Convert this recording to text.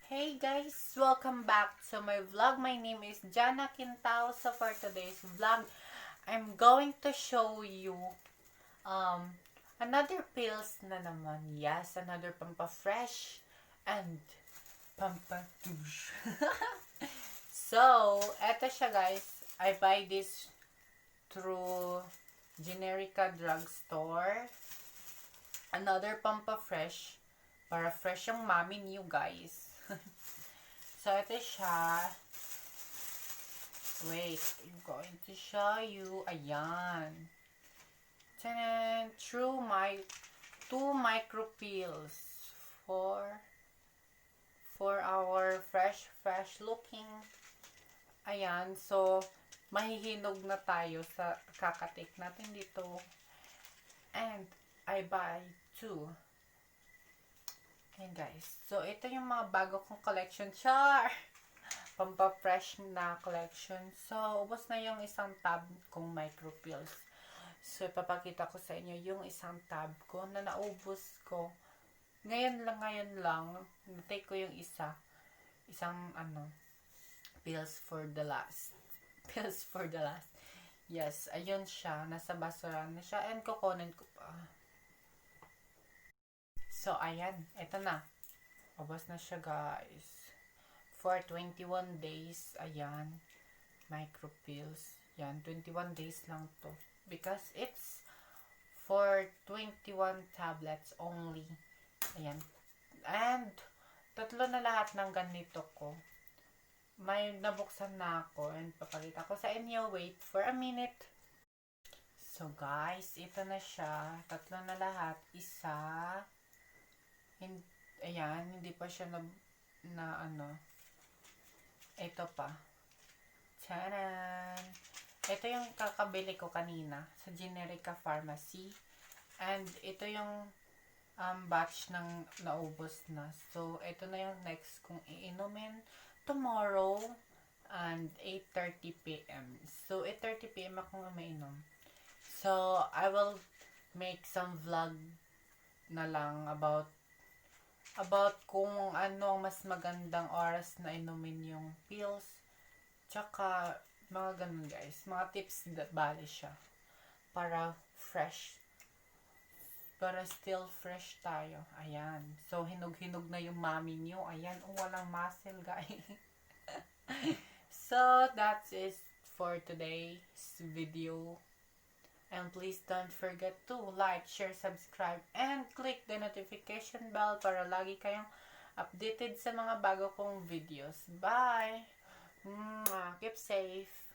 Hey guys, welcome back to my vlog. My name is Jana Quintao. So for today's vlog, I'm going to show you another pills na naman. Yes, another pampa-fresh and pampa-douche. So, eto siya guys. I buy this through Generica drugstore. Another pampa-fresh. Para fresh yung mommy niyo guys. So, ito siya. Wait, I'm going to show you. Ayan. Tanan! True my 2 micro pills for our fresh looking. Ayan. So, mahihinog na tayo sa kakatik natin dito. And, I buy 2. Ayan guys. So, ito yung mga bago kong collection. Char! Pampa-fresh na collection. So, ubos na yung isang tab kong micro pills. So, ipapakita ko sa inyo yung isang tab ko na naubos ko. Ngayon lang, na-take ko yung isang pills for the last. Pills for the last. Yes, ayun siya. Nasa basura na siya. And kukunin ko pa. So, ayan. Ito na. Ubos na siya, guys. For 21 days. Ayan. Micro pills. Yan. 21 days lang to. Because it's for 21 tablets only. Ayan. And, 3 na lahat ng ganito ko. May nabuksan na ako. And, papakita ko sa inyo. Wait for a minute. So, guys. Ito na siya. 3 na lahat. Isa. Ayan, hindi pa siya ito pa. Taran! Ito yung kakabili ko kanina sa Generica Pharmacy. And ito yung batch ng naubos na. So, ito na yung next kong iinumin tomorrow and 8:30 p.m. So, 8:30 p.m. ako mainom. So, I will make some vlog na lang about kung ano mas magandang oras na inumin yung pills. Tsaka, mga ganun guys. Mga tips bali siya. Para fresh. Para still fresh tayo. Ayan. So, hinog-hinog na yung mommy nyo. Ayan. Walang muscle guys. So, that's it for today's video. And please don't forget to like, share, subscribe, and click the notification bell para lagi kayong updated sa mga bago kong videos. Bye! Keep safe!